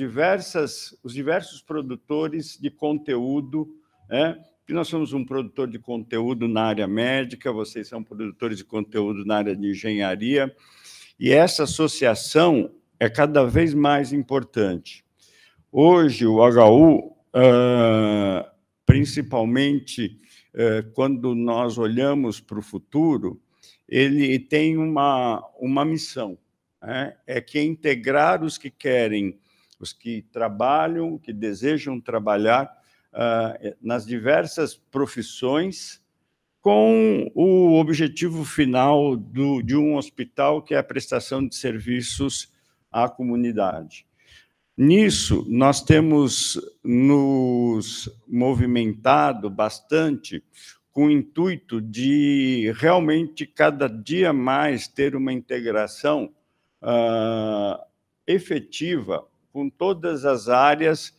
diversos produtores de conteúdo, né? Que nós somos um produtor de conteúdo na área médica, vocês são produtores de conteúdo na área de engenharia, e essa associação é cada vez mais importante. Hoje, o HU, principalmente quando nós olhamos para o futuro, ele tem uma missão, né? É que é integrar os que querem, os que trabalham, que desejam trabalhar nas diversas profissões, com o objetivo final de um hospital, que é a prestação de serviços à comunidade. Nisso, nós temos nos movimentado bastante com o intuito de realmente cada dia mais ter uma integração efetiva com todas as áreas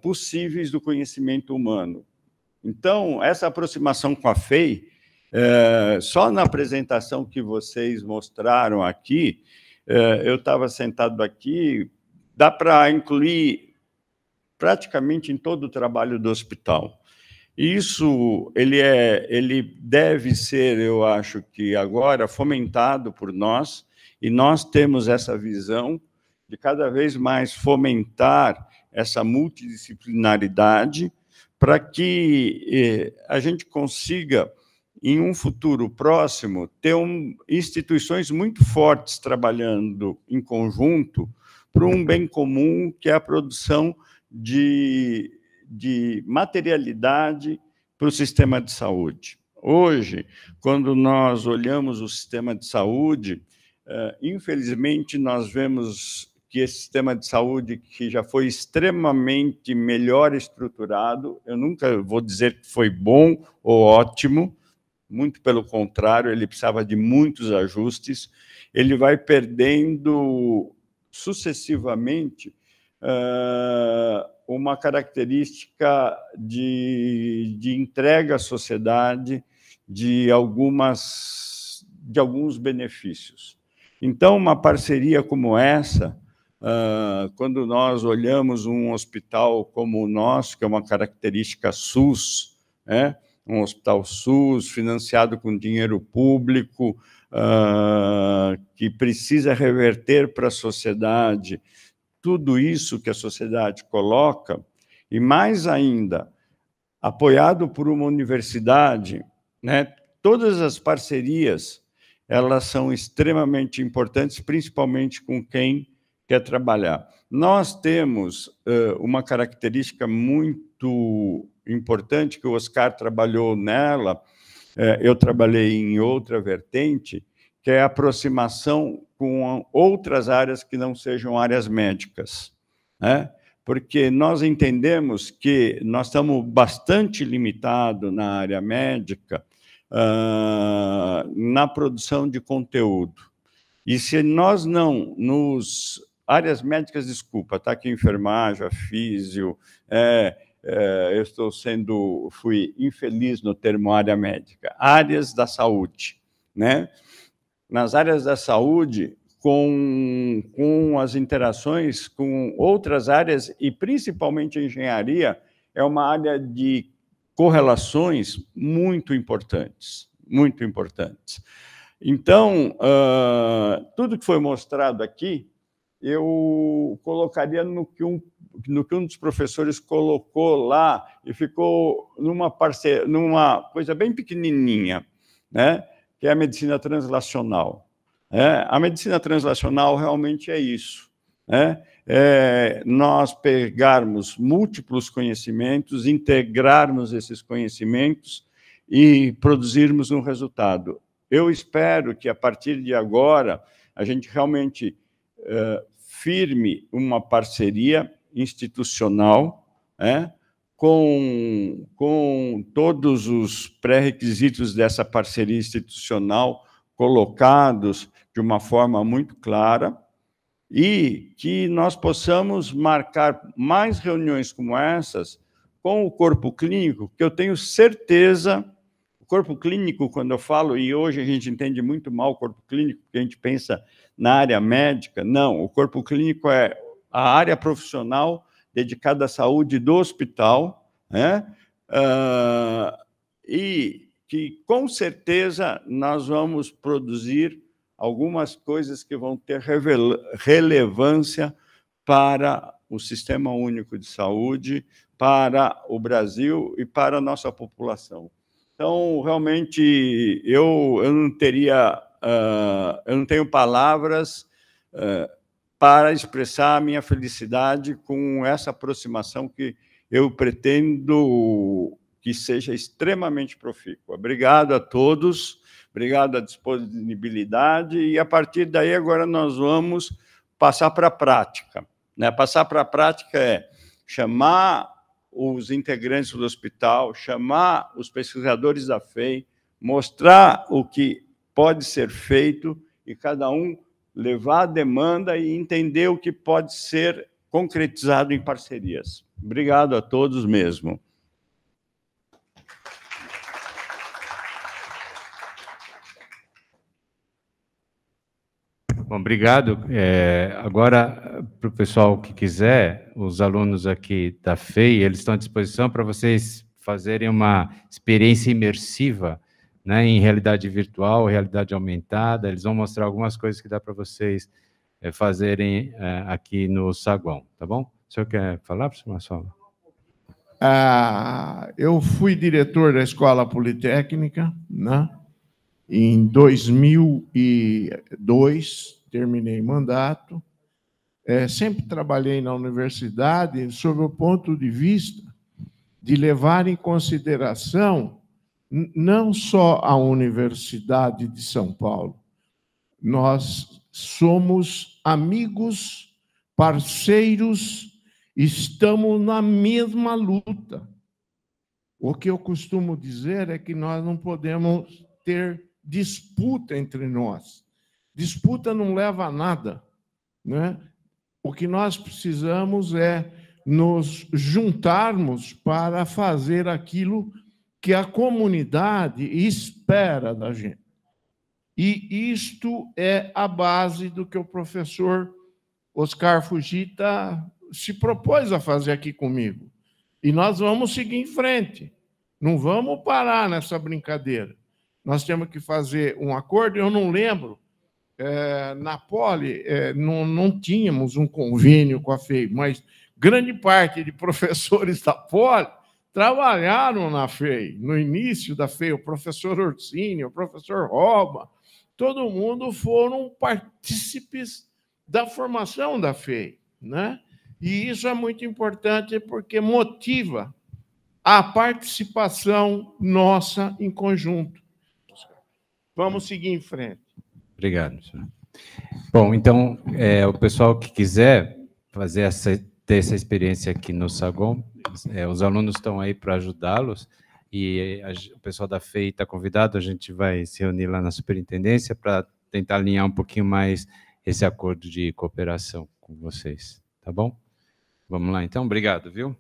possíveis do conhecimento humano. Então, essa aproximação com a FEI, só na apresentação que vocês mostraram aqui, eu estava sentado aqui, dá para incluir praticamente em todo o trabalho do hospital. Isso ele deve ser, eu acho que agora, fomentado por nós, e nós temos essa visão de cada vez mais fomentar essa multidisciplinaridade para que a gente consiga, em um futuro próximo, ter instituições muito fortes trabalhando em conjunto para um bem comum, que é a produção de materialidade para o sistema de saúde. Hoje, quando nós olhamos o sistema de saúde, infelizmente, nós vemos que esse sistema de saúde, que já foi extremamente melhor estruturado, eu nunca vou dizer que foi bom ou ótimo, muito pelo contrário, ele precisava de muitos ajustes, ele vai perdendo sucessivamente uma característica de entrega à sociedade de alguns benefícios. Então, uma parceria como essa, quando nós olhamos um hospital como o nosso, que é uma característica SUS, né? Um hospital SUS financiado com dinheiro público, que precisa reverter para a sociedade tudo isso que a sociedade coloca, e mais ainda, apoiado por uma universidade, né? Todas as parcerias, elas são extremamente importantes, principalmente com quem quer trabalhar. Nós temos uma característica muito importante, que o Oscar trabalhou nela, eu trabalhei em outra vertente, que é a aproximação com outras áreas que não sejam áreas médicas, né? Porque nós entendemos que nós estamos bastante limitados na área médica, na produção de conteúdo. E se nós não nos... Áreas médicas, desculpa, está aqui enfermagem, físio, eu fui infeliz no termo área médica, áreas da saúde, né? Nas áreas da saúde, com as interações com outras áreas, e principalmente a engenharia, é uma área de correlações muito importantes, muito importantes. Então, tudo que foi mostrado aqui, eu colocaria no que um dos professores colocou lá, e ficou numa coisa bem pequenininha, né? Que é a medicina translacional. A medicina translacional realmente é isso, né? Nós pegarmos múltiplos conhecimentos, integrarmos esses conhecimentos e produzirmos um resultado. Eu espero que, a partir de agora, a gente realmente firme uma parceria institucional, com todos os pré-requisitos dessa parceria institucional colocados de uma forma muito clara, e que nós possamos marcar mais reuniões como essas com o corpo clínico, que eu tenho certeza, o corpo clínico, quando eu falo, e hoje a gente entende muito mal o corpo clínico, porque a gente pensa na área médica, não, o corpo clínico é a área profissional dedicada à saúde do hospital, né? E que, com certeza, nós vamos produzir algumas coisas que vão ter relevância para o Sistema Único de Saúde, para o Brasil e para a nossa população. Então, realmente, eu não tenho palavras para expressar a minha felicidade com essa aproximação que eu pretendo que seja extremamente profícua. Obrigado a todos, obrigado à disponibilidade, e a partir daí agora nós vamos passar para a prática. Né? Passar para a prática é chamar os integrantes do hospital, chamar os pesquisadores da FEI, mostrar o que pode ser feito e cada um levar a demanda e entender o que pode ser concretizado em parcerias. Obrigado a todos mesmo. Bom, obrigado. Agora, para o pessoal que quiser, os alunos aqui da FEI, eles estão à disposição para vocês fazerem uma experiência imersiva, né, em realidade virtual, realidade aumentada. Eles vão mostrar algumas coisas que dá para vocês fazerem aqui no saguão, tá bom? O senhor quer falar, professor Marçal? Eu fui diretor da Escola Politécnica, né? Em 2002, terminei mandato. Sempre trabalhei na universidade sob o ponto de vista de levar em consideração não só a Universidade de São Paulo. Nós somos amigos, parceiros, estamos na mesma luta. O que eu costumo dizer é que nós não podemos ter disputa entre nós. Disputa não leva a nada, né? O que nós precisamos é nos juntarmos para fazer aquilo que a comunidade espera da gente. E isto é a base do que o professor Oscar Fujita se propôs a fazer aqui comigo. E nós vamos seguir em frente. Não vamos parar nessa brincadeira. Nós temos que fazer um acordo. Eu não lembro, na Poli, não tínhamos um convênio com a FEI, mas grande parte de professores da Poli trabalharam na FEI, no início da FEI, o professor Orsini, o professor Roba, todo mundo foram partícipes da formação da FEI, né? E isso é muito importante porque motiva a participação nossa em conjunto. Vamos seguir em frente. Obrigado, senhor. Bom, então, o pessoal que quiser ter essa experiência aqui no Sagon, os alunos estão aí para ajudá-los, e o pessoal da FEI está convidado, a gente vai se reunir lá na superintendência para tentar alinhar um pouquinho mais esse acordo de cooperação com vocês, tá bom? Vamos lá, então. Obrigado, viu?